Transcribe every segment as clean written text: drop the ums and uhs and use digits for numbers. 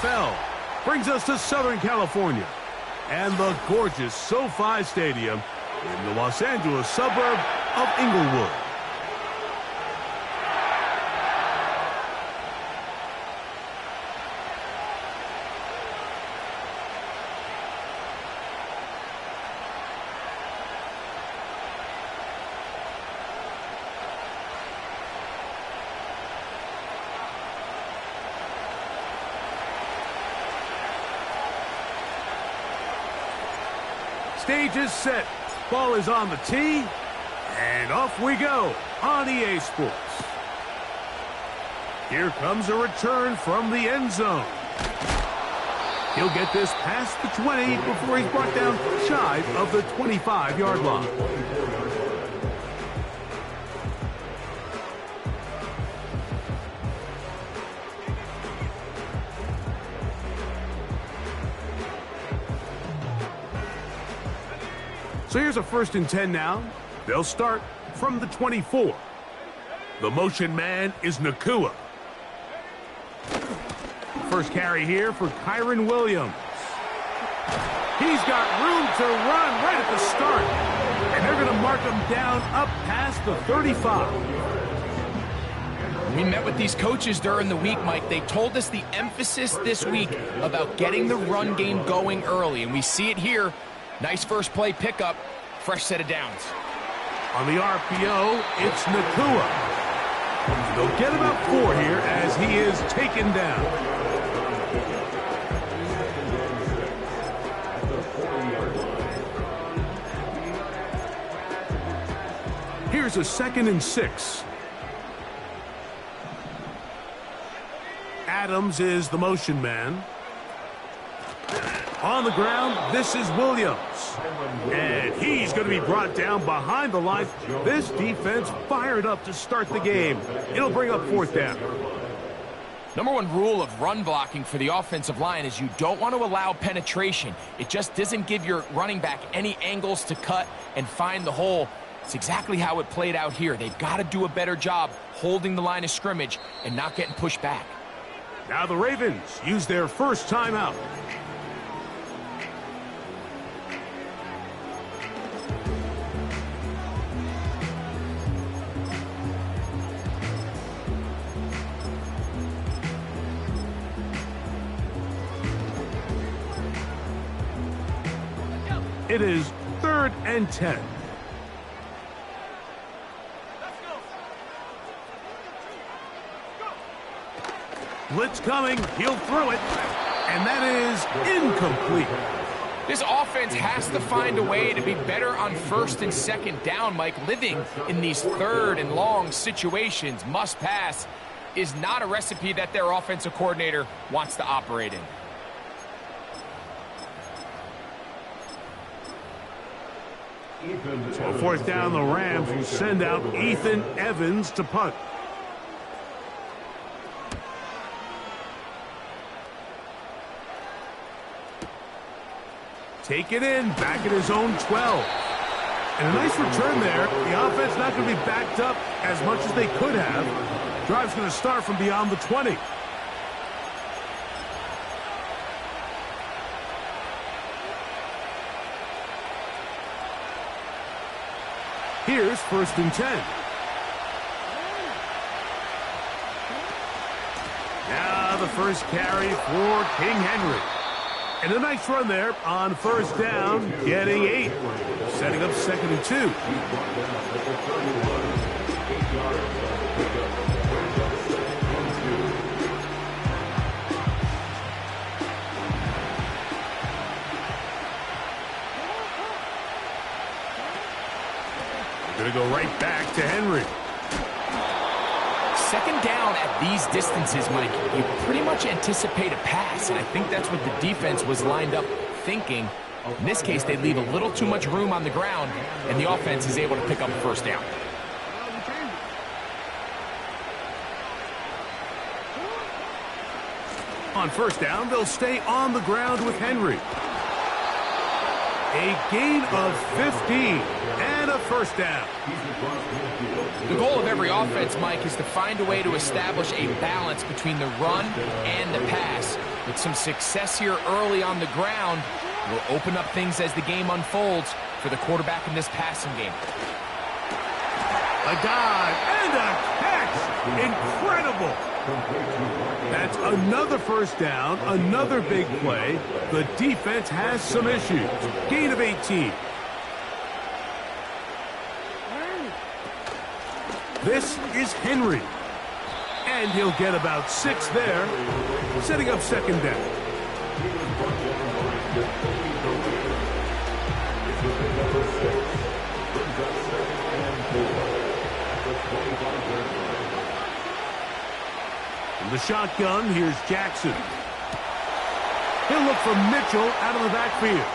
NFL brings us to Southern California and the gorgeous SoFi Stadium in the Los Angeles suburb of Inglewood. Stage is set. Ball is on the tee. And off we go on EA Sports. Here comes a return from the end zone. He'll get this past the 20 before he's brought down shy of the 25-yard line. So here's a 1st and 10 now. They'll start from the 24. The motion man is Nacua. First carry here for Kyren Williams. He's got room to run right at the start. And they're going to mark him down up past the 35. We met with these coaches during the week, Mike. They told us the emphasis this week about getting the run game going early. And we see it here. Nice first play pickup, fresh set of downs. On the RPO, it's Nacua. They'll get about 4 here as he is taken down. Here's a 2nd and 6. Adams is the motion man. On the ground, this is Williams. And he's going to be brought down behind the line. This defense fired up to start the game. It'll bring up 4th down. Number 1 rule of run blocking for the offensive line is you don't want to allow penetration. It just doesn't give your running back any angles to cut and find the hole. It's exactly how it played out here. They've got to do a better job holding the line of scrimmage and not getting pushed back. Now the Ravens use their first timeout. It is 3rd and 10. Blitz coming. He'll throw it. And that is incomplete. This offense has to find a way to be better on 1st and 2nd down, Mike. Living in these 3rd and long situations, must pass, is not a recipe that their offensive coordinator wants to operate in. So 4th down, the Rams will send out Ethan Evans to punt. Take it in, back at his own 12. And a nice return there. The offense not going to be backed up as much as they could have. Drive's going to start from beyond the 20. Here's 1st and 10. Now the first carry for King Henry. And a nice run there on 1st down, getting 8. Setting up 2nd and 2. Going to go right back to Henry. 2nd down at these distances, Mike, you pretty much anticipate a pass, and I think that's what the defense was lined up thinking. In this case, they leave a little too much room on the ground, and the offense is able to pick up a 1st down. On 1st down, they'll stay on the ground with Henry. A gain of 15 and a first down. The goal of every offense, Mike, is to find a way to establish a balance between the run and the pass. With some success here early on the ground, will open up things as the game unfolds for the quarterback in this passing game. A dive and a catch. Incredible. That's another first down, another big play. The defense has some issues. Gain of 18. This is Henry. And he'll get about 6 there, setting up second down. From the shotgun, here's Jackson. He'll look for Mitchell out of the backfield.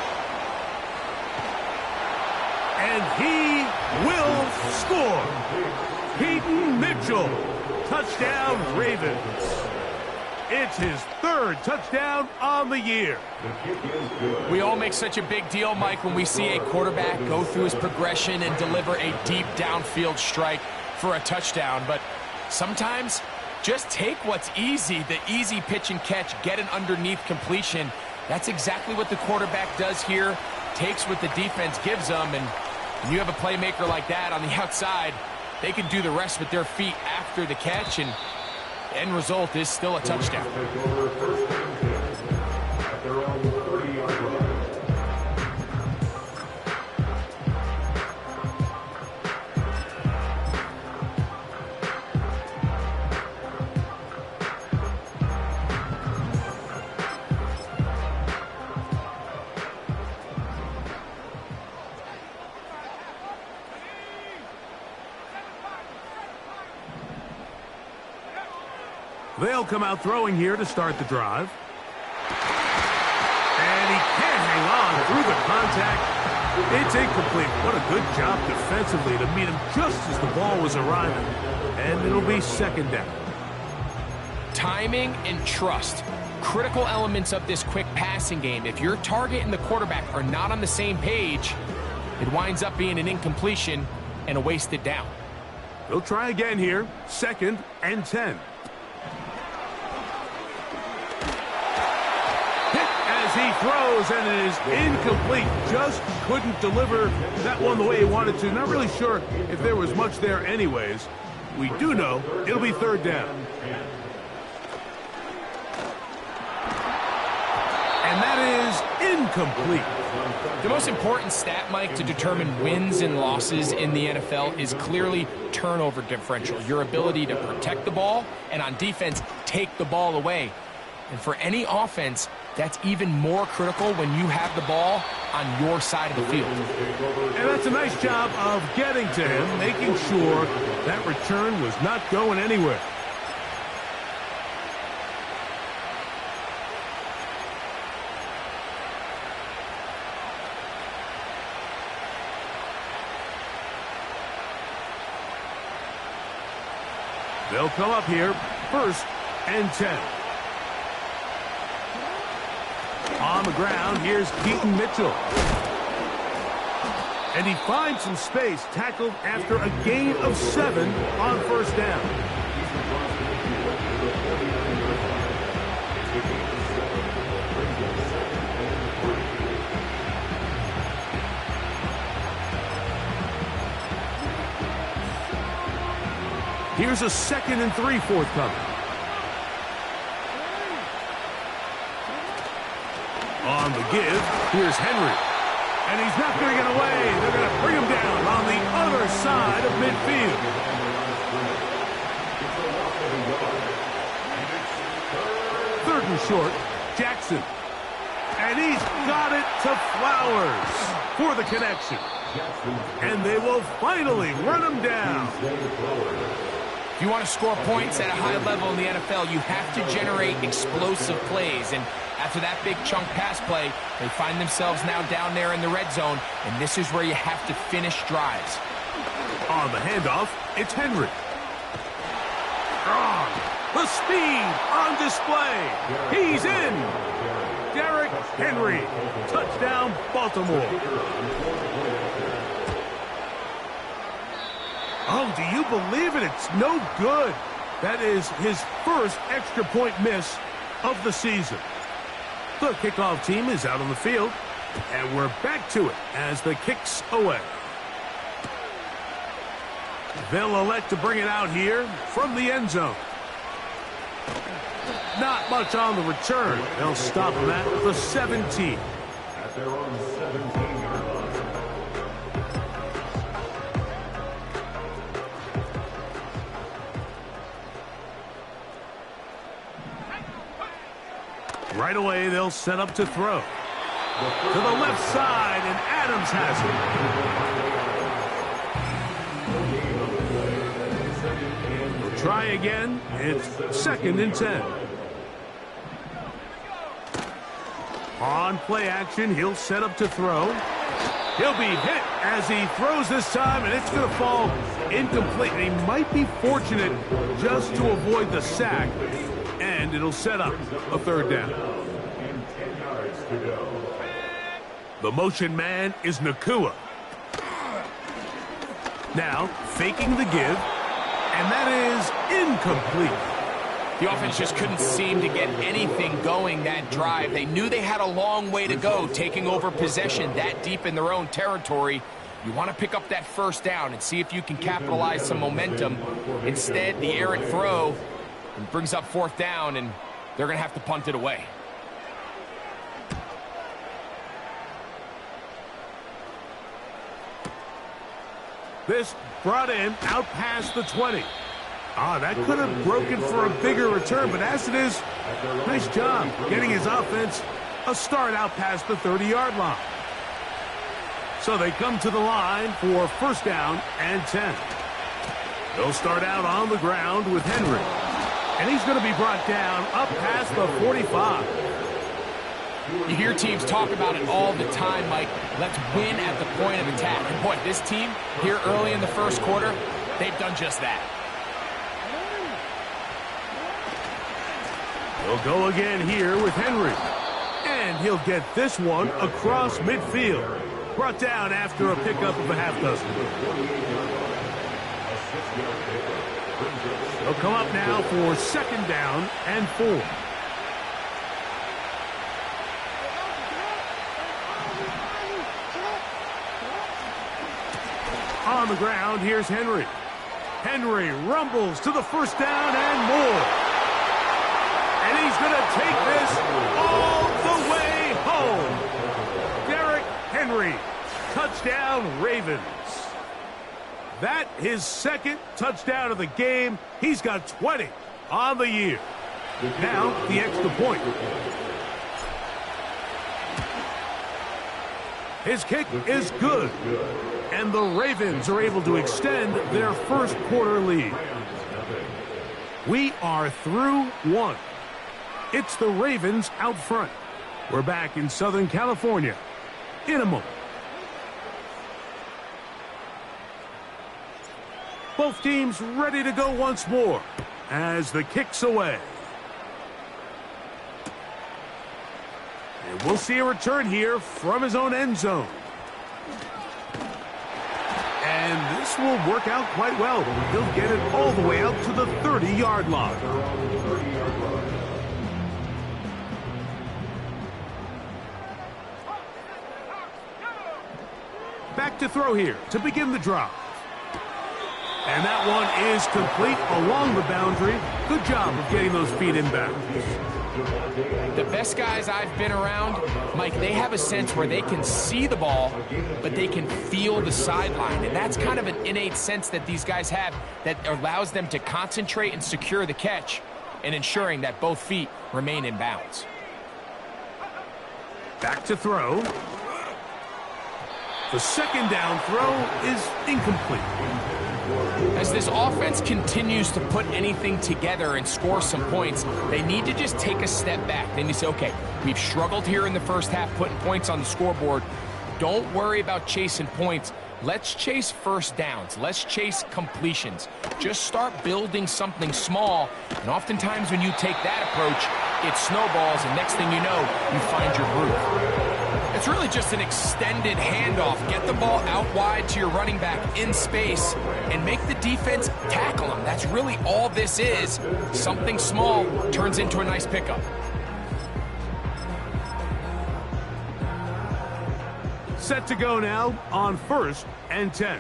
And he will score. Peyton Mitchell. Touchdown, Ravens. It's his 3rd touchdown on the year. We all make such a big deal, Mike, when we see a quarterback go through his progression and deliver a deep downfield strike for a touchdown. But sometimes, just take what's easy, the easy pitch and catch, get an underneath completion. That's exactly what the quarterback does here. Takes what the defense gives them, and when you have a playmaker like that on the outside, they can do the rest with their feet after the catch, and the end result is still a touchdown. They'll come out throwing here to start the drive. And he can't hang on through the contact. It's incomplete. What a good job defensively to meet him just as the ball was arriving. And it'll be second down. Timing and trust. Critical elements of this quick passing game. If your target and the quarterback are not on the same page, it winds up being an incompletion and a wasted down. They'll try again here. 2nd and 10. He throws, and it is incomplete. Just couldn't deliver that one the way he wanted to. Not really sure if there was much there anyways. We do know it'll be 3rd down. And that is incomplete. The most important stat, Mike, to determine wins and losses in the NFL is clearly turnover differential. Your ability to protect the ball and on defense, take the ball away. And for any offense, that's even more critical when you have the ball on your side of the field. And that's a nice job of getting to him, making sure that return was not going anywhere. They'll come up here, 1st and 10. On the ground, here's Keaton Mitchell. And he finds some space, tackled after a gain of 7 on 1st down. Here's a 2nd and 3 forthcoming. On the give, here's Henry. And he's not going to get away. They're going to bring him down on the other side of midfield. 3rd and short, Jackson. And he's got it to Flowers for the connection. And they will finally run him down. If you want to score points at a high level in the NFL, you have to generate explosive plays. And after that big chunk pass play, they find themselves now down there in the red zone, and this is where you have to finish drives. On the handoff, it's Henry. Strong. The speed on display. He's in. Derek Henry. Touchdown, Baltimore. Oh, do you believe it? It's no good. That is his first extra point miss of the season. The kickoff team is out on the field, and we're back to it as the kick's away. They'll elect to bring it out here from the end zone. Not much on the return. They'll stop him at the 17. At their own 17-yard line. Right away, they'll set up to throw. To the left side, and Adams has it. We'll try again. It's 2nd and 10. On play action, he'll set up to throw. He'll be hit as he throws this time, and it's going to fall incomplete. He might be fortunate just to avoid the sack, and it'll set up a 3rd down. The motion man is Nacua. Now, faking the give, and that is incomplete. The offense just couldn't seem to get anything going that drive. They knew they had a long way to go, taking over possession that deep in their own territory. You want to pick up that 1st down and see if you can capitalize some momentum. Instead, the errant throw brings up 4th down, and they're going to have to punt it away. This brought in out past the 20. That could have broken for a bigger return, but as it is, nice job getting his offense a start out past the 30-yard line. So they come to the line for 1st down and 10. They'll start out on the ground with Henry. And he's going to be brought down up past the 45. You hear teams talk about it all the time, Mike. Let's win at the point of attack. And boy, this team here early in the 1st quarter, they've done just that. They'll go again here with Henry. And he'll get this one across midfield. Brought down after a pickup of a half dozen. They'll come up now for 2nd down and 4. On the ground, here's Henry. Henry rumbles to the 1st down and more. And he's going to take this all the way home. Derrick Henry, touchdown Ravens. That his 2nd touchdown of the game. He's got 20 on the year. Now the extra point. His kick is good. And the Ravens are able to extend their 1st quarter lead. We are through 1. It's the Ravens out front. We're back in Southern California in a moment. Both teams ready to go once more as the kick's away. And we'll see a return here from his own end zone. And this will work out quite well. He'll get it all the way out to the 30-yard line. Back to throw here to begin the drive. And that one is complete along the boundary. Good job of getting those feet in bounds. The best guys I've been around, Mike, they have a sense where they can see the ball, but they can feel the sideline. And that's kind of an innate sense that these guys have that allows them to concentrate and secure the catch and ensuring that both feet remain in bounds. Back to throw. The 2nd down throw is incomplete. As this offense continues to put anything together and score some points, they need to just take a step back. Then you say, okay, we've struggled here in the 1st half, putting points on the scoreboard. Don't worry about chasing points. Let's chase 1st downs. Let's chase completions. Just start building something small. And oftentimes when you take that approach, it snowballs, and next thing you know, you find your groove. It's really just an extended handoff. Get the ball out wide to your running back in space and make the defense tackle him. That's really all this is. Something small turns into a nice pickup. Set to go now on 1st and 10.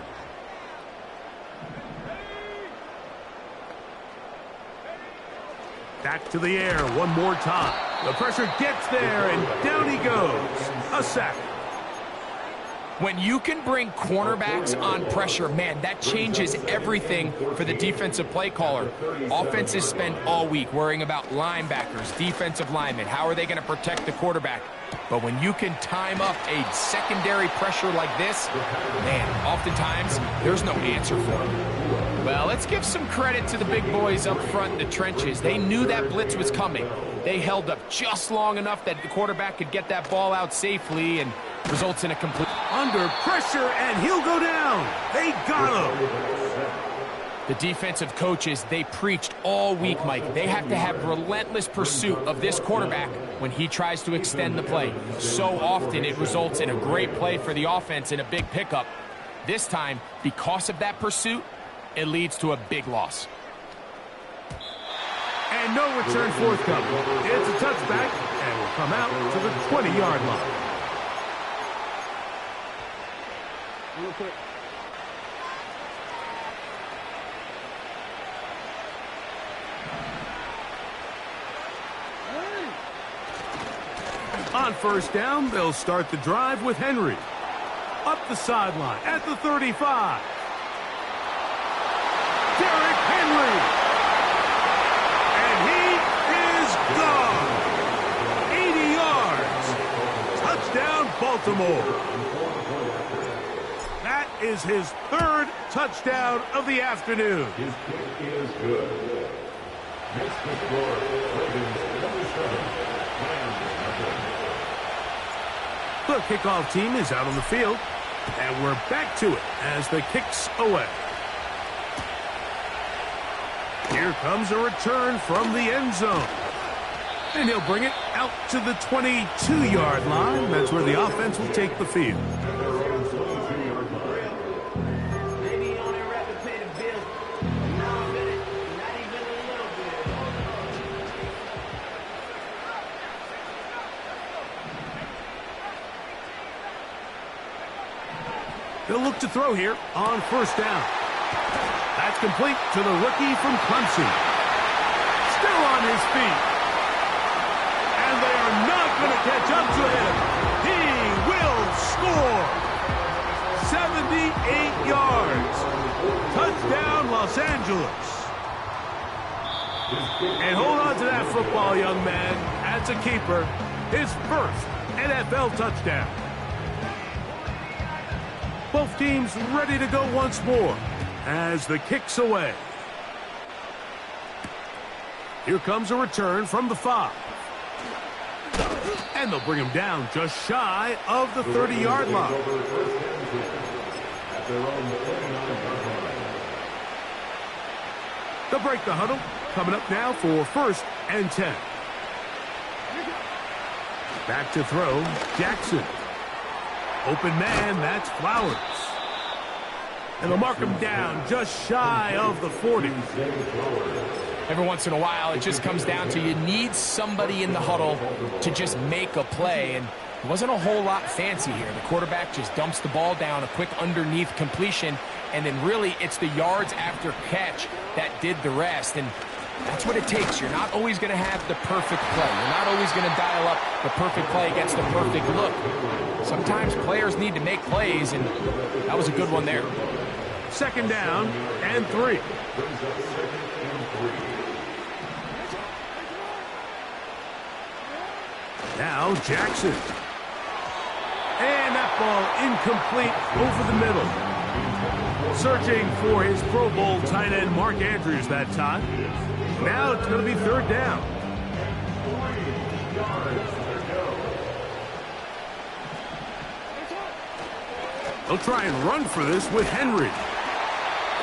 Back to the air one more time. The pressure gets there, and down he goes. A sack. When you can bring cornerbacks on pressure, man, that changes everything for the defensive play caller. Offenses spend all week worrying about linebackers, defensive linemen. How are they going to protect the quarterback? But when you can time up a secondary pressure like this, man, oftentimes there's no answer for it. Well, let's give some credit to the big boys up front in the trenches. They knew that blitz was coming. They held up just long enough that the quarterback could get that ball out safely and results in a complete... Under pressure, and he'll go down. They got him. The defensive coaches, they preached all week, Mike. They have to have relentless pursuit of this quarterback when he tries to extend the play. So often it results in a great play for the offense and a big pickup. This time, because of that pursuit, it leads to a big loss. And no return forthcoming. It's a touchback, and will come out to the 20-yard line. On 1st down, they'll start the drive with Henry. Up the sideline at the 35. Derrick Henry. And he is gone. 80 yards. Touchdown, Baltimore. That is his 3rd touchdown of the afternoon. His kick is good. Next to score, Ravens number 7, The kickoff team is out on the field, and we're back to it as the kick's away. Here comes a return from the end zone. And he'll bring it out to the 22-yard line. That's where the offense will take the field. They'll look to throw here on 1st down. That's complete to the rookie from Clemson. Still on his feet. And they are not going to catch up to him. He will score. 78 yards. Touchdown, Los Angeles. And hold on to that football, young man. That's a keeper. His 1st NFL touchdown. Both teams ready to go once more as the kick's away. Here comes a return from the 5. And they'll bring him down just shy of the 30-yard line. They'll break the huddle. Coming up now for 1st and 10. Back to throw, Jackson. Open man, that's Flowers. And they'll mark him down just shy of the 40. Every once in a while, it just comes down to you need somebody in the huddle to just make a play. And it wasn't a whole lot fancy here. The quarterback just dumps the ball down, a quick underneath completion, and then really it's the yards after catch that did the rest. And that's what it takes. You're not always going to have the perfect play. You're not always going to dial up the perfect play against the perfect look. Sometimes players need to make plays, and that was a good one there. 2nd down and 3. Now Jackson. And that ball incomplete over the middle. Searching for his Pro Bowl tight end Mark Andrews that time. Now it's going to be 3rd down. They'll try and run for this with Henry.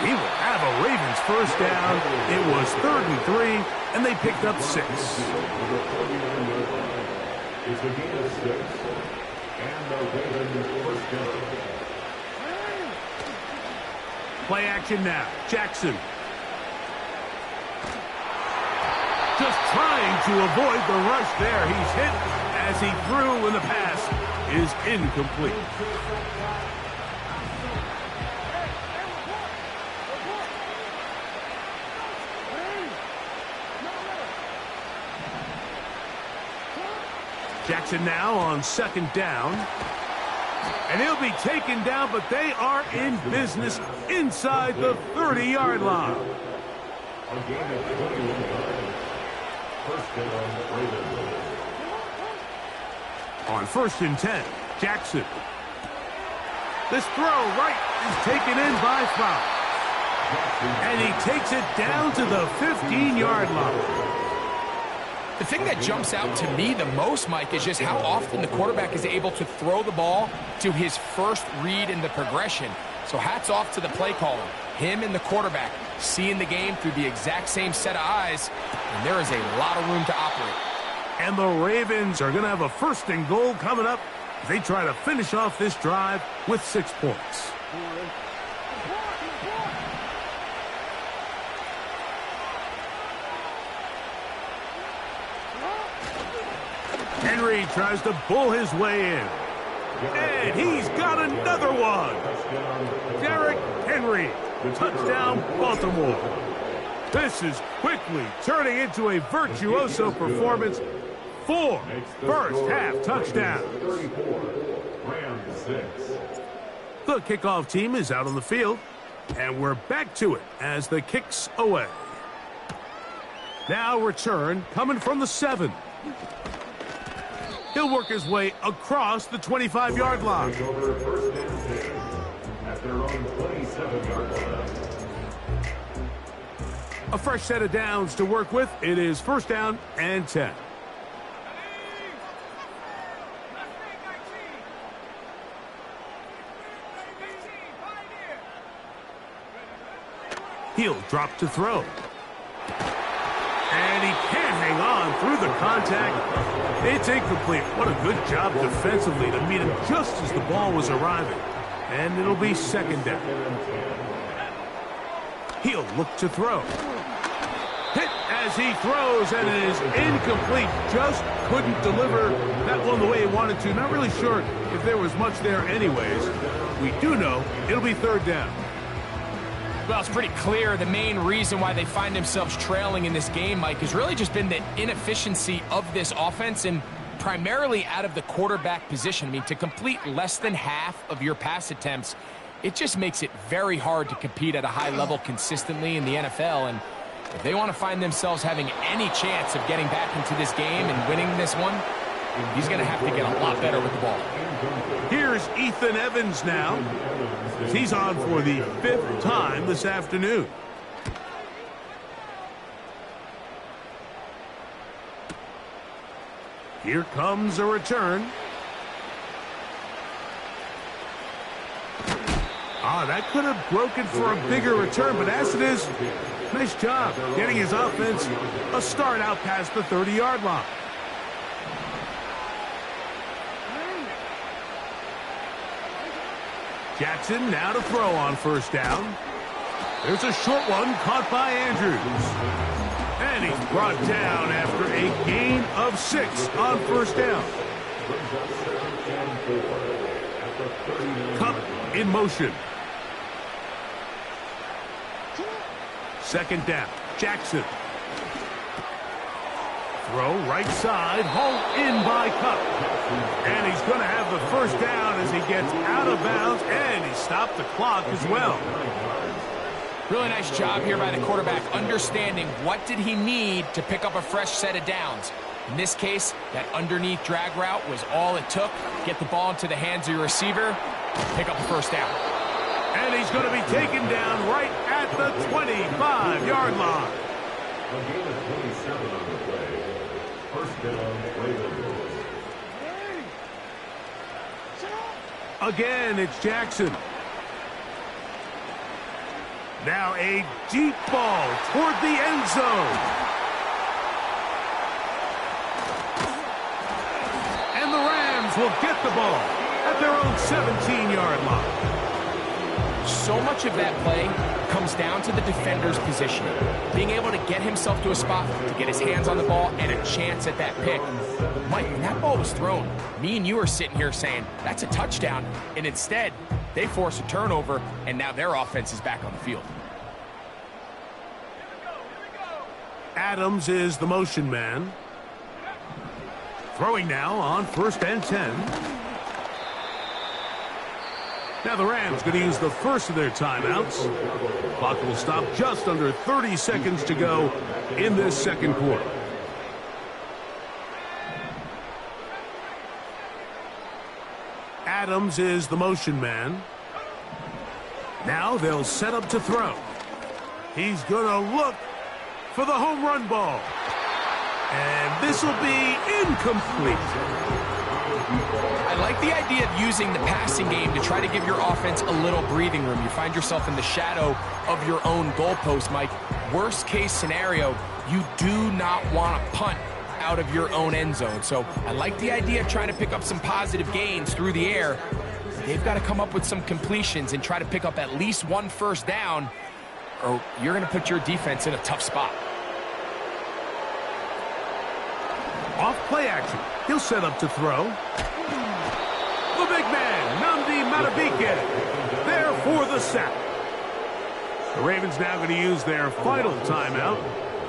He will have a Ravens first down. It was 3rd and 3, and they picked up 6. It's a gain of 6. And the Ravens first down. Play action now. Jackson. Just trying to avoid the rush there. He's hit as he threw, and the pass is incomplete. Jackson now on 2nd down. And he'll be taken down, but they are in business inside the 30-yard line. A gain of 21 yards. First down, Ravens. On 1st and 10, Jackson. This throw right is taken in by Fowl. And he takes it down to the 15-yard line. The thing that jumps out to me the most, Mike, is just how often the quarterback is able to throw the ball to his first read in the progression. So hats off to the play caller. Him and the quarterback seeing the game through the exact same set of eyes, and there is a lot of room to operate. And the Ravens are going to have a 1st and goal coming up as they try to finish off this drive with 6 points. Henry tries to bull his way in. And he's got another one. Derrick Henry. Touchdown, Baltimore. This is quickly turning into a virtuoso performance. 4 first-half touchdowns. The kickoff team is out on the field, and we're back to it as the kick's away. Now return coming from the 7. He'll work his way across the 25-yard line. A fresh set of downs to work with. It is 1st down and 10. He'll drop to throw. And he can't hang on through the contact. It's incomplete. What a good job defensively to meet him just as the ball was arriving. And it'll be 2nd down. He'll look to throw. Hit as he throws, and it is incomplete. Just couldn't deliver that one the way he wanted to. Not really sure if there was much there anyways. We do know it'll be 3rd down. Well, it's pretty clear the main reason why they find themselves trailing in this game, Mike, has really just been the inefficiency of this offense and primarily out of the quarterback position. I mean, to complete less than half of your pass attempts, it just makes it very hard to compete at a high level consistently in the NFL. And if they want to find themselves having any chance of getting back into this game and winning this one, he's going to have to get a lot better with the ball. Here's Ethan Evans now. He's on for the 5th time this afternoon. Here comes a return. That could have broken for a bigger return, but as it is, nice job getting his offense a start out past the 30-yard line. Jackson now to throw on 1st down. There's a short one caught by Andrews. And he's brought down after a gain of 6 on 1st down. Kupp in motion. 2nd down. Jackson. Throw right side, hauled in by Kupp. And he's going to have the 1st down as he gets out of bounds, and he stopped the clock as well. Really nice job here by the quarterback, understanding what did he need to pick up a fresh set of downs. In this case, that underneath drag route was all it took. Get the ball into the hands of your receiver, pick up the 1st down. And he's going to be taken down right at the 25-yard line. A gain of 27 on the play. 1st down, Ravens. Again, it's Jackson. Now a deep ball toward the end zone. And the Rams will get the ball at their own 17-yard line. So much of that play comes down to the defender's positioning. Being able to get himself to a spot, to get his hands on the ball, and a chance at that pick. Mike, when that ball was thrown, me and you are sitting here saying, that's a touchdown. And instead, they force a turnover, and now their offense is back on the field. Adams is the motion man. Throwing now on 1st and 10. Now the Rams going to use the first of their timeouts. Clock will stop just under 30 seconds to go in this second quarter. Adams is the motion man. Now they'll set up to throw. He's going to look for the home run ball. And this will be incomplete. I like the idea of using the passing game to try to give your offense a little breathing room. You find yourself in the shadow of your own goalpost, Mike. Worst case scenario, you do not want to punt out of your own end zone. So I like the idea of trying to pick up some positive gains through the air. They've got to come up with some completions and try to pick up at least one first down, or you're going to put your defense in a tough spot. Off play action. He'll set up to throw. The big man, Nnamdi Madubuike, there for the sack. The Ravens now going to use their final timeout.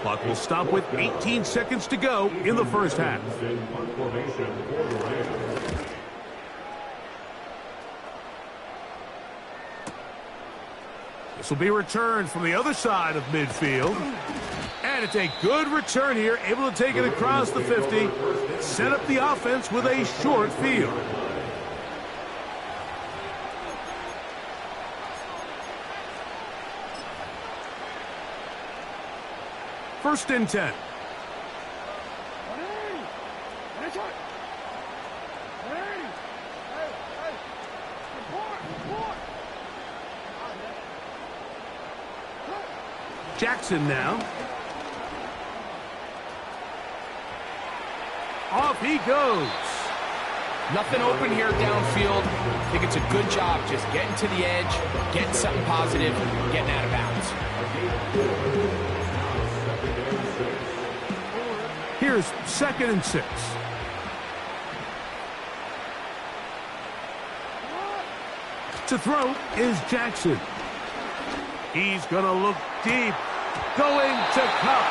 Clock will stop with 18 seconds to go in the first half. This will be returned from the other side of midfield. And it's a good return here, able to take it across the 50, set up the offense with a short field. First and 10. Jackson now. Off he goes. Nothing open here downfield. I think it's a good job just getting to the edge, getting something positive, getting out of bounds. Here's 2nd and 6. To throw is Jackson. He's going to look deep. Going to Kupp.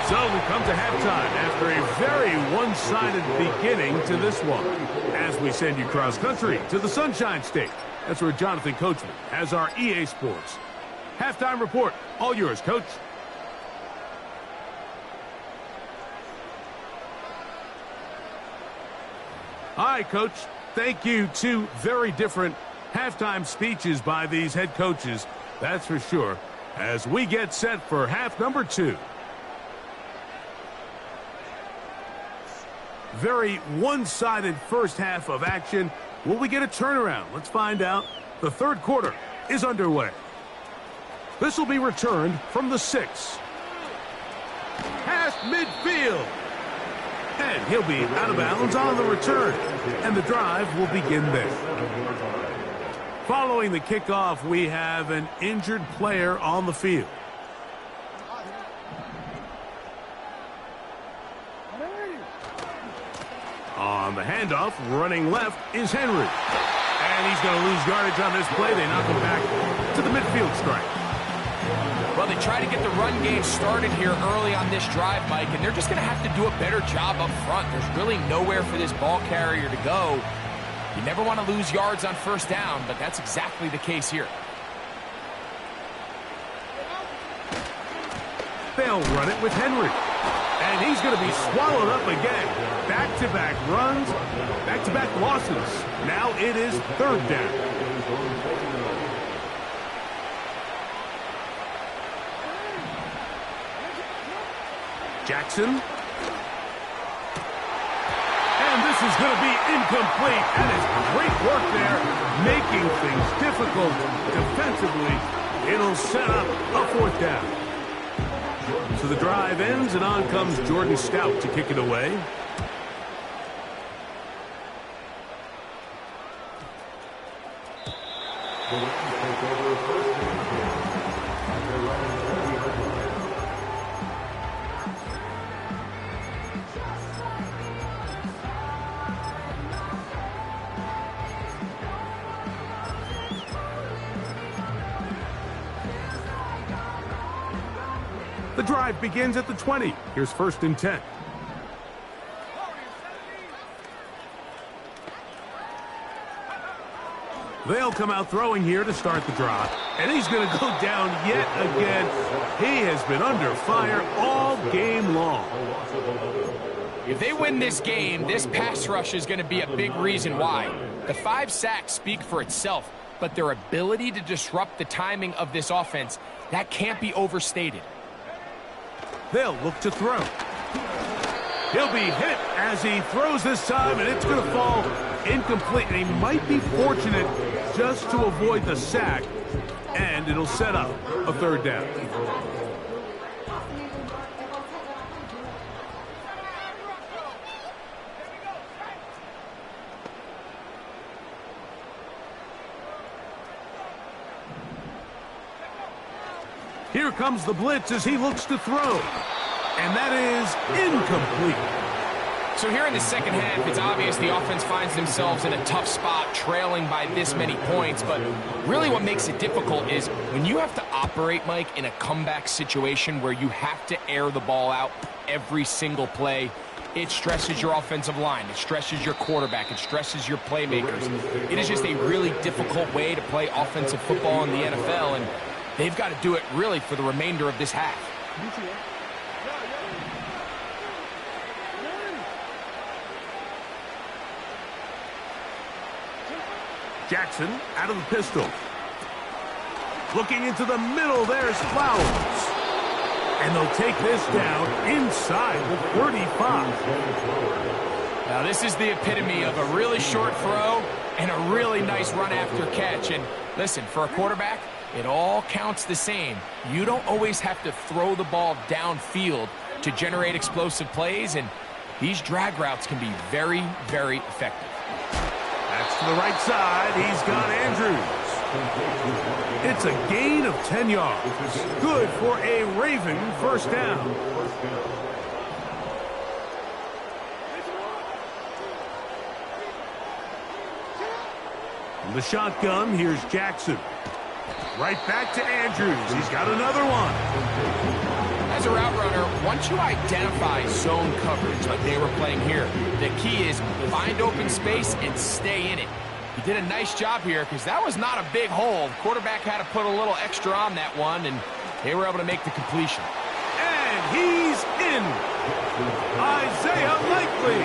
So we come to halftime after a very one-sided beginning to this one. As we send you cross-country to the Sunshine State. That's where Jonathan Coachman has our EA Sports halftime report. All yours, Coach. Hi, Coach. Thank you. Two very different halftime speeches by these head coaches. That's for sure. As we get set for half number 2. Very one-sided first half of action. Will we get a turnaround? Let's find out. The third quarter is underway. This will be returned from the 6. Past midfield. And he'll be out of bounds on the return. And the drive will begin there. Following the kickoff, we have an injured player on the field. On the handoff, running left is Henry. And he's going to lose yardage on this play. They knock him back to the midfield strike. Well, they try to get the run game started here early on this drive, Mike, and they're just going to have to do a better job up front. There's really nowhere for this ball carrier to go. You never want to lose yards on first down, but that's exactly the case here. They'll run it with Henry. And he's going to be swallowed up again. Back-to-back runs, back-to-back losses. Now it is 3rd down. Jackson. And this is going to be incomplete. That is great work there, making things difficult defensively. It'll set up a 4th down. So the drive ends, and on comes Jordan Stout to kick it away. The Rams take over first and 10. After running 30 yards. The drive begins at the 20. Here's 1st and 10. They'll come out throwing here to start the drive. And he's going to go down yet again. He has been under fire all game long. If they win this game, this pass rush is going to be a big reason why. The 5 sacks speak for itself, but their ability to disrupt the timing of this offense, that can't be overstated. They'll look to throw. He'll be hit as he throws this time, and it's going to fall incomplete. And he might be fortunate just to avoid the sack, and it'll set up a 3rd down. Here comes the blitz as he looks to throw. And that is incomplete. So here in the second half, it's obvious the offense finds themselves in a tough spot, trailing by this many points. But really what makes it difficult is when you have to operate, Mike, in a comeback situation where you have to air the ball out every single play, it stresses your offensive line. It stresses your quarterback. It stresses your playmakers. It is just a really difficult way to play offensive football in the NFL, and they've got to do it really for the remainder of this half. Jackson out of the pistol. Looking into the middle, there's Flowers. And they'll take this down inside the 35. Now this is the epitome of a really short throw and a really nice run after catch. And listen, for a quarterback, it all counts the same. You don't always have to throw the ball downfield to generate explosive plays, and these drag routes can be very, very effective. That's to the right side. He's got Andrews. It's a gain of 10 yards. Good for a Raven 1st down. From the shotgun, here's Jackson. Right back to Andrews. He's got another one. As a route runner, once you identify zone coverage like they were playing here, the key is find open space and stay in it. He did a nice job here because that was not a big hole. The quarterback had to put a little extra on that one, and they were able to make the completion. And he's in. Isaiah Likely.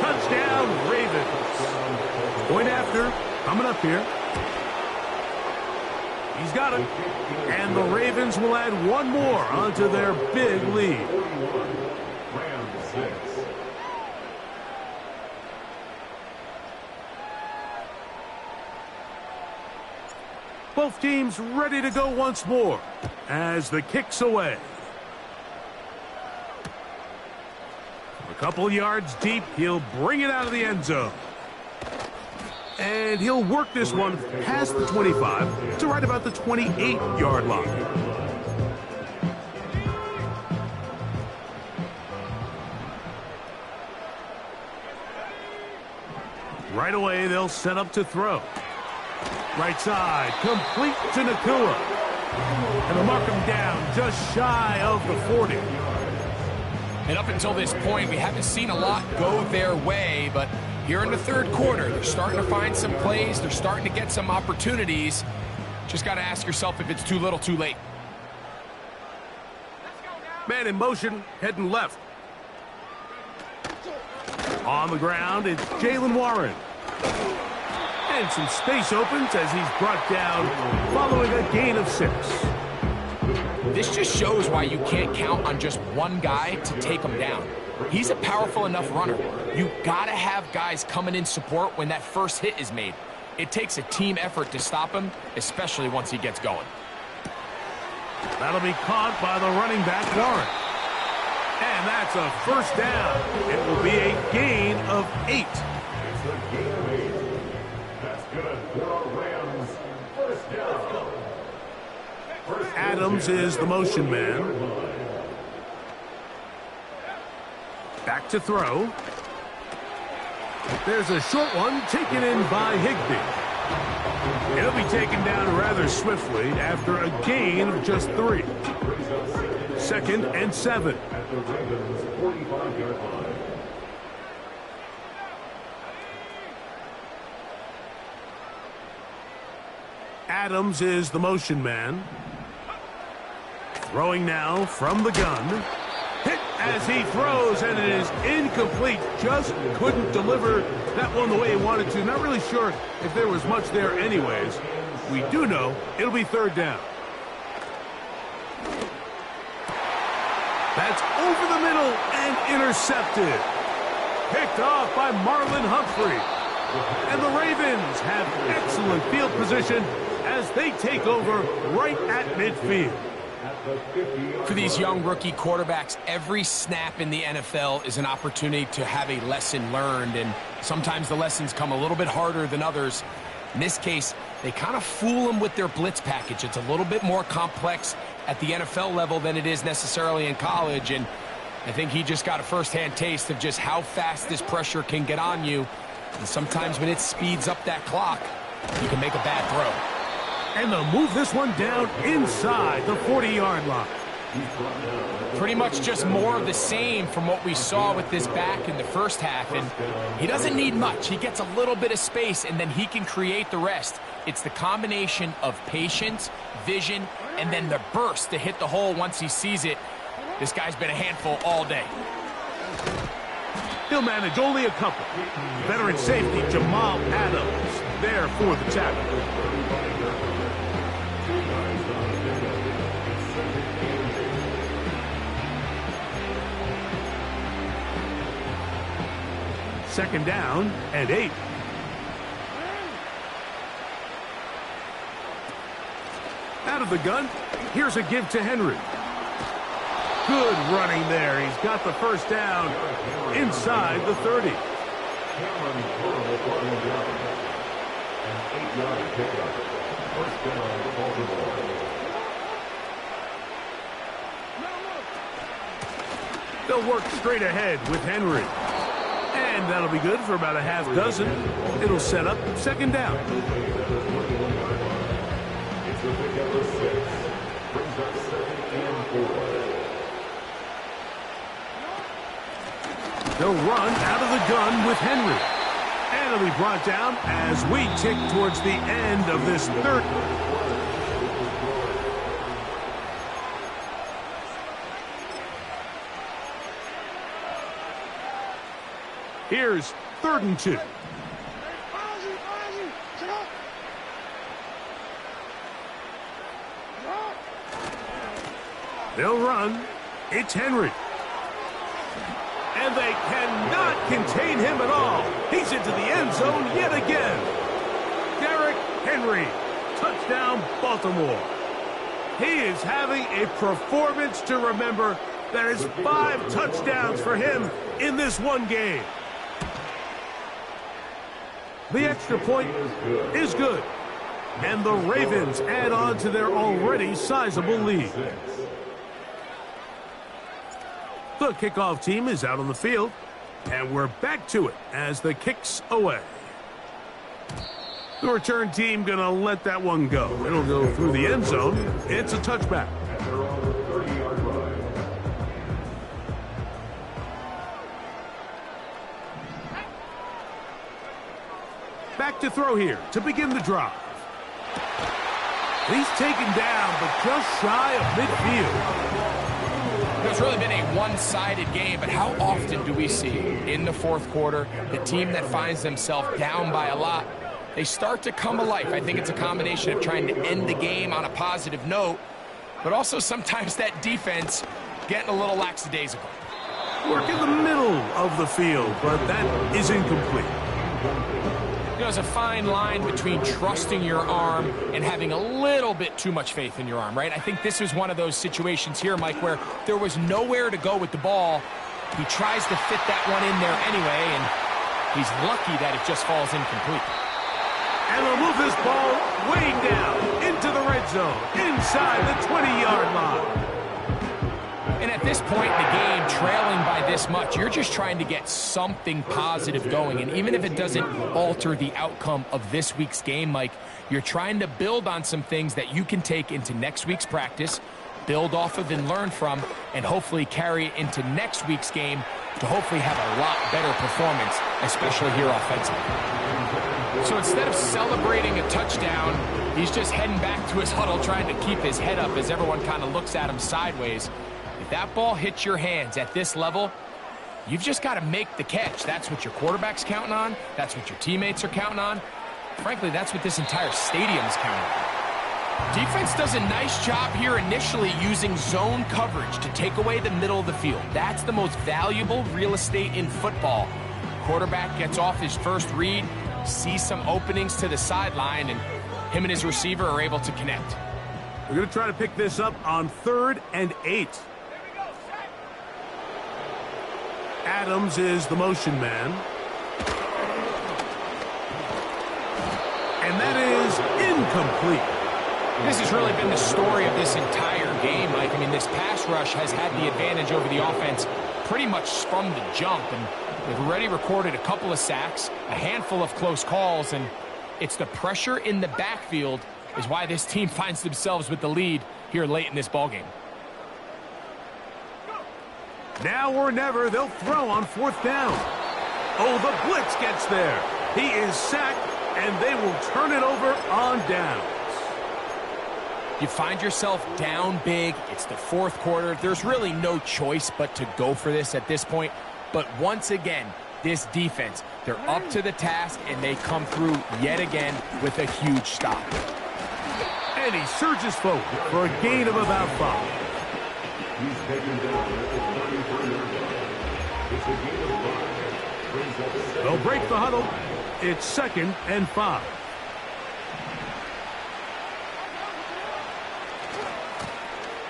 Touchdown, Ravens. Point after, coming up here. He's got it. And the Ravens will add one more onto their big lead. Rams 6. Both teams ready to go once more as the kick's away. A couple yards deep, he'll bring it out of the end zone. And he'll work this one past the 25 to right about the 28-yard line. Right away, they'll set up to throw. Right side, complete to Nacua. And they'll mark him down just shy of the 40. And up until this point, we haven't seen a lot go their way, but here in the third quarter, they're starting to find some plays. They're starting to get some opportunities. Just got to ask yourself if it's too little, too late. Man in motion, heading left. On the ground, it's Jaylen Warren. And some space opens as he's brought down following a gain of 6. This just shows why you can't count on just one guy to take them down. He's a powerful enough runner. You gotta have guys coming in support when that first hit is made. It takes a team effort to stop him, especially once he gets going. That'll be caught by the running back, Warren. And that's a first down. It will be a gain of 8. It's a gain of 8. That's good for our Rams. First down. Adams is the motion man. Back to throw. There's a short one taken in by Higbee. It'll be taken down rather swiftly after a gain of just 3. 2nd and 7. At the Ravens' 45-yard line. Adams is the motion man. Throwing now from the gun. Hit as he throws, and it is incomplete. Just couldn't deliver that one the way he wanted to. Not really sure if there was much there anyways. We do know it'll be 3rd down. That's over the middle and intercepted. Picked off by Marlon Humphrey. And the Ravens have excellent field position as they take over right at midfield. For these young rookie quarterbacks, every snap in the NFL is an opportunity to have a lesson learned, and sometimes the lessons come a little bit harder than others. In this case, they kind of fool them with their blitz package. It's a little bit more complex at the NFL level than it is necessarily in college, and I think he just got a first-hand taste of just how fast this pressure can get on you. And sometimes when it speeds up that clock, you can make a bad throw. And they'll move this one down inside the 40-yard line. Pretty much just more of the same from what we saw with this back in the first half. And he doesn't need much. He gets a little bit of space, and then he can create the rest. It's the combination of patience, vision, and then the burst to hit the hole once he sees it. This guy's been a handful all day. He'll manage only a couple. Veteran safety Jamal Adams there for the tackle. Second down and 8. Out of the gun, here's a give to Henry. Good running there. He's got the first down inside the 30. An 8-yard pickup. First down, Baltimore. They'll work straight ahead with Henry. And that'll be good for about a half dozen. It'll set up second down. It's the pickup of 6. Brings up 2nd and 4. They'll run out of the gun with Henry. And it'll be brought down as we tick towards the end of this third. Here's 3rd and 2. They'll run. It's Henry. And they cannot contain him at all. He's into the end zone yet again. Derrick Henry. Touchdown, Baltimore. He is having a performance to remember. That is 5 touchdowns for him in this one game. The extra point is good. And the Ravens add on to their already sizable lead. The kickoff team is out on the field. And we're back to it as the kick's away. The return team going to let that one go. It'll go through the end zone. It's a touchback. Back to throw here to begin the drive. He's taken down, but just shy of midfield. It's really been a one-sided game, but how often do we see in the fourth quarter the team that finds themselves down by a lot, they start to come alive? I think it's a combination of trying to end the game on a positive note, but also sometimes that defense getting a little lackadaisical. Work in the middle of the field, but that is incomplete. You know, there's a fine line between trusting your arm and having a little bit too much faith in your arm, right? I think this is one of those situations here, Mike, where there was nowhere to go with the ball. He tries to fit that one in there anyway, and he's lucky that it just falls incomplete. And they'll move this ball way down into the red zone, inside the 20-yard line. And at this point in the game, trailing by this much, you're just trying to get something positive going. And even if it doesn't alter the outcome of this week's game, Mike, you're trying to build on some things that you can take into next week's practice, build off of and learn from, and hopefully carry it into next week's game to hopefully have a lot better performance, especially here offensively. So instead of celebrating a touchdown, he's just heading back to his huddle trying to keep his head up as everyone kind of looks at him sideways. If that ball hits your hands at this level, you've just got to make the catch. That's what your quarterback's counting on. That's what your teammates are counting on. Frankly, that's what this entire stadium is counting on. Defense does a nice job here initially using zone coverage to take away the middle of the field. That's the most valuable real estate in football. Quarterback gets off his first read, sees some openings to the sideline, and him and his receiver are able to connect. We're going to try to pick this up on 3rd and 8. Adams is the motion man. And that is incomplete. This has really been the story of this entire game, Mike. I mean, this pass rush has had the advantage over the offense pretty much from the jump. And they've already recorded a couple of sacks, a handful of close calls, and it's the pressure in the backfield is why this team finds themselves with the lead here late in this ballgame. Now or never, they'll throw on 4th down. Oh, the blitz gets there. He is sacked, and they will turn it over on downs. You find yourself down big. It's the 4th quarter. There's really no choice but to go for this at this point. But once again, this defense, they're up to the task, and they come through yet again with a huge stop. And he surges forward for a gain of about 5. He's taken down at the 33-yard line. It's a gain of 5. Brings up 7. They'll break the huddle. It's 2nd and 5.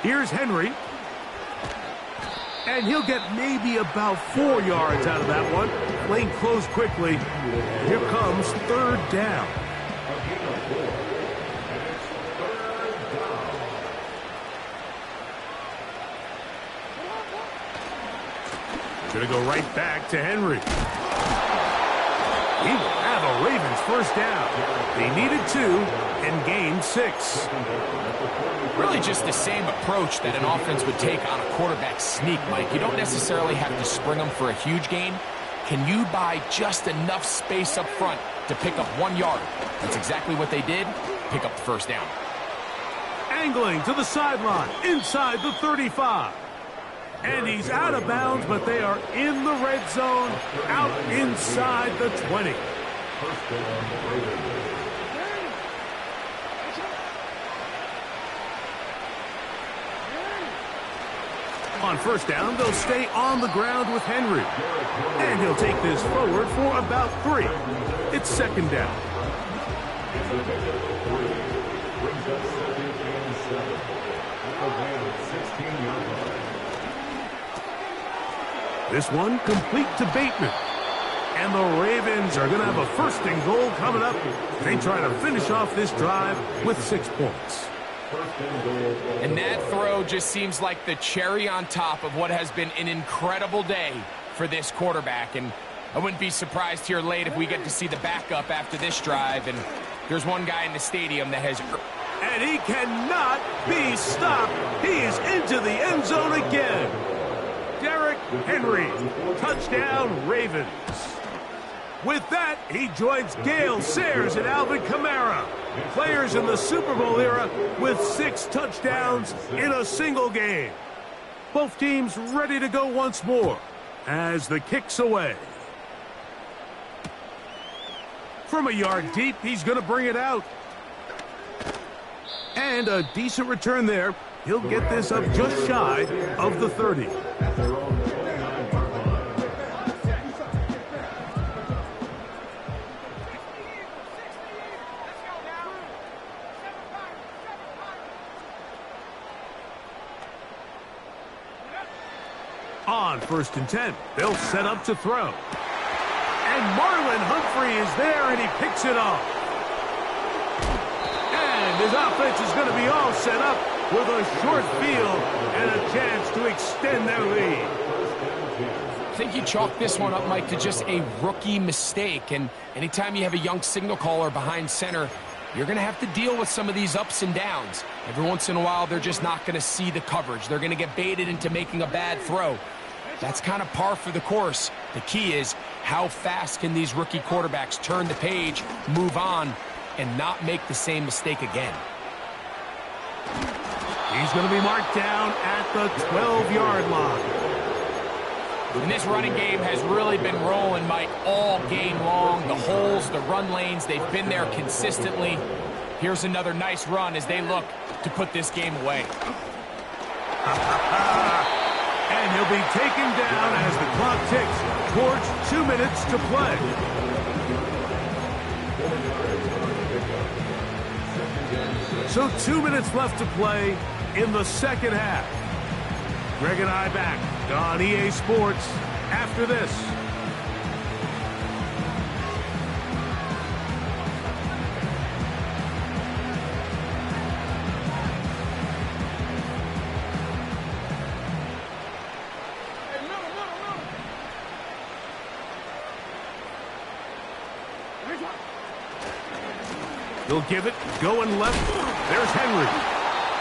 Here's Henry. And he'll get maybe about 4 yards out of that one. Lane closed quickly. Here comes 3rd down. A gain of 4. And it's 3rd down. Going to go right back to Henry. He will have a Ravens first down. They needed 2 and gained 6. Really just the same approach that an offense would take on a quarterback sneak, Mike. You don't necessarily have to spring them for a huge gain. Can you buy just enough space up front to pick up 1 yard? That's exactly what they did. Pick up the first down. Angling to the sideline, inside the 35. And he's out of bounds, but they are in the red zone, out inside the 20. First down, Ravens. On first down, they'll stay on the ground with Henry. And he'll take this forward for about 3. It's 2nd down. It's a pickup of 3. Brings up 2nd and 7. With a gain of 16-yard line. This one complete to Bateman. And the Ravens are going to have a 1st and goal coming up. They try to finish off this drive with 6 points. And that throw just seems like the cherry on top of what has been an incredible day for this quarterback. And I wouldn't be surprised here late if we get to see the backup after this drive. And there's one guy in the stadium that has... And he cannot be stopped. He is into the end zone again. Derrick Henry, touchdown Ravens. With that, he joins Gale Sayers and Alvin Kamara, players in the Super Bowl era with 6 touchdowns in a single game. Both teams ready to go once more as the kick's away. From a yard deep, he's going to bring it out. And a decent return there. He'll get this up just shy of the 30. At their own 29. on 1st and 10. They'll set up to throw. And Marlon Humphrey is there, and he picks it off. And his offense is going to be all set up with a short field and a chance to extend their lead. I think you chalk this one up, Mike, to just a rookie mistake. And anytime you have a young signal caller behind center, you're going to have to deal with some of these ups and downs. Every once in a while, they're just not going to see the coverage. They're going to get baited into making a bad throw. That's kind of par for the course. The key is how fast can these rookie quarterbacks turn the page, move on, and not make the same mistake again. He's going to be marked down at the 12-yard line. And this running game has really been rolling, Mike, all game long. The holes, the run lanes, they've been there consistently. Here's another nice run as they look to put this game away. And he'll be taken down as the clock ticks towards 2 minutes to play. So 2 minutes left to play in the second half. Greg and I back on EA Sports after this. He'll give it, going left. There's Henry.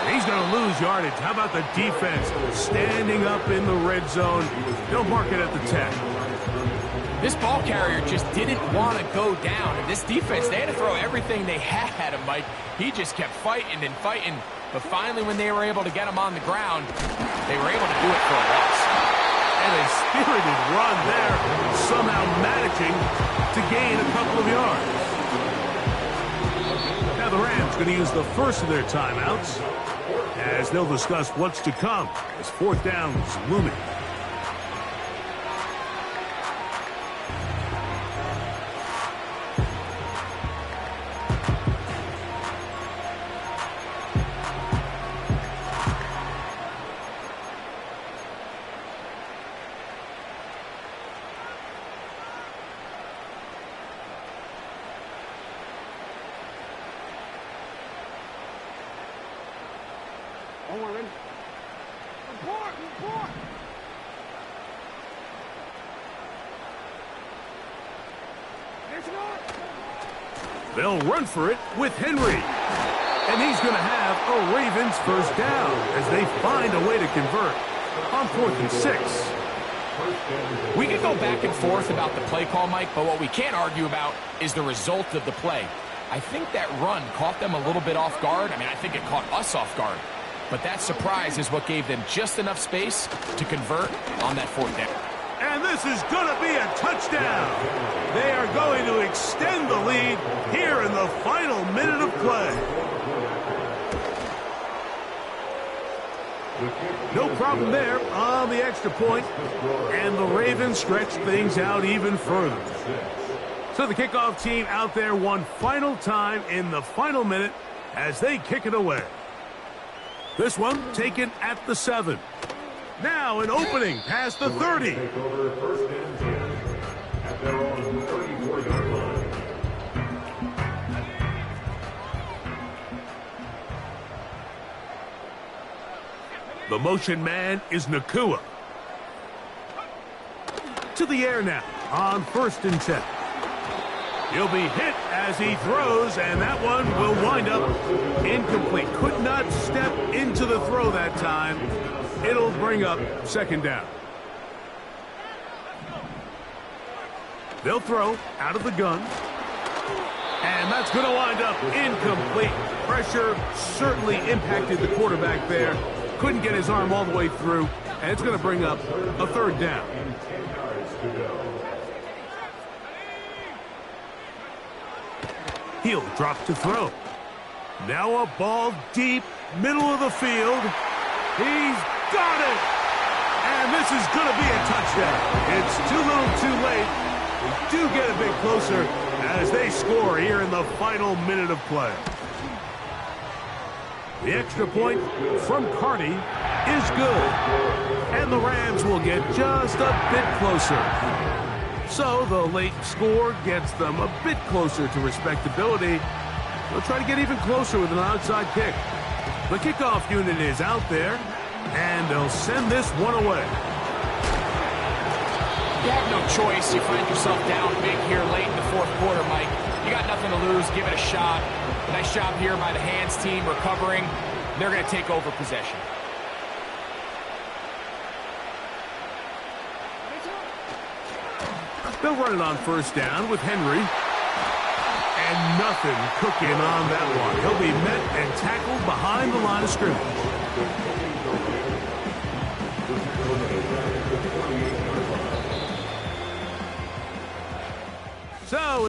He's going to lose yardage. How about the defense standing up in the red zone? They'll mark it at the 10. This ball carrier just didn't want to go down. And this defense, they had to throw everything they had at him, Mike. He just kept fighting and fighting. But finally, when they were able to get him on the ground, they were able to do it for a loss. And a spirited run there, somehow managing to gain a couple of yards. Now the Rams going to use the first of their timeouts as they'll discuss what's to come as 4th down is looming. They'll run for it with Henry. And he's going to have a Ravens first down as they find a way to convert on 4th and 6. We could go back and forth about the play call, Mike, but what we can't argue about is the result of the play. I think that run caught them a little bit off guard. I mean, I think it caught us off guard. But that surprise is what gave them just enough space to convert on that 4th down. And this is going to be a touchdown. They are going to extend the lead here in the final minute of play. No problem there on the extra point, and the Ravens stretch things out even further. So the kickoff team out there one final time in the final minute as they kick it away. This one taken at the 7. Now an opening past the 30. The motion man is Nakua. To the air now on 1st and 10. He'll be hit as he throws, and that one will wind up incomplete. Could not step into the throw that time. It'll bring up 2nd down. They'll throw out of the gun. And that's going to wind up incomplete. Pressure certainly impacted the quarterback there. Couldn't get his arm all the way through. And it's going to bring up a 3rd down. He'll drop to throw. Now a ball deep, middle of the field. He's got it! And this is going to be a touchdown. It's too little too late. They do get a bit closer as they score here in the final minute of play. The extra point from Carney is good. And the Rams will get just a bit closer. So the late score gets them a bit closer to respectability. They'll try to get even closer with an onside kick. The kickoff unit is out there, and they'll send this one away. You have no choice. You find yourself down big here late in the fourth quarter, Mike. You got nothing to lose. Give it a shot. Nice job here by the hands team recovering. They're going to take over possession. They'll run it on first down with Henry. And nothing cooking on that one. He'll be met and tackled behind the line of scrimmage.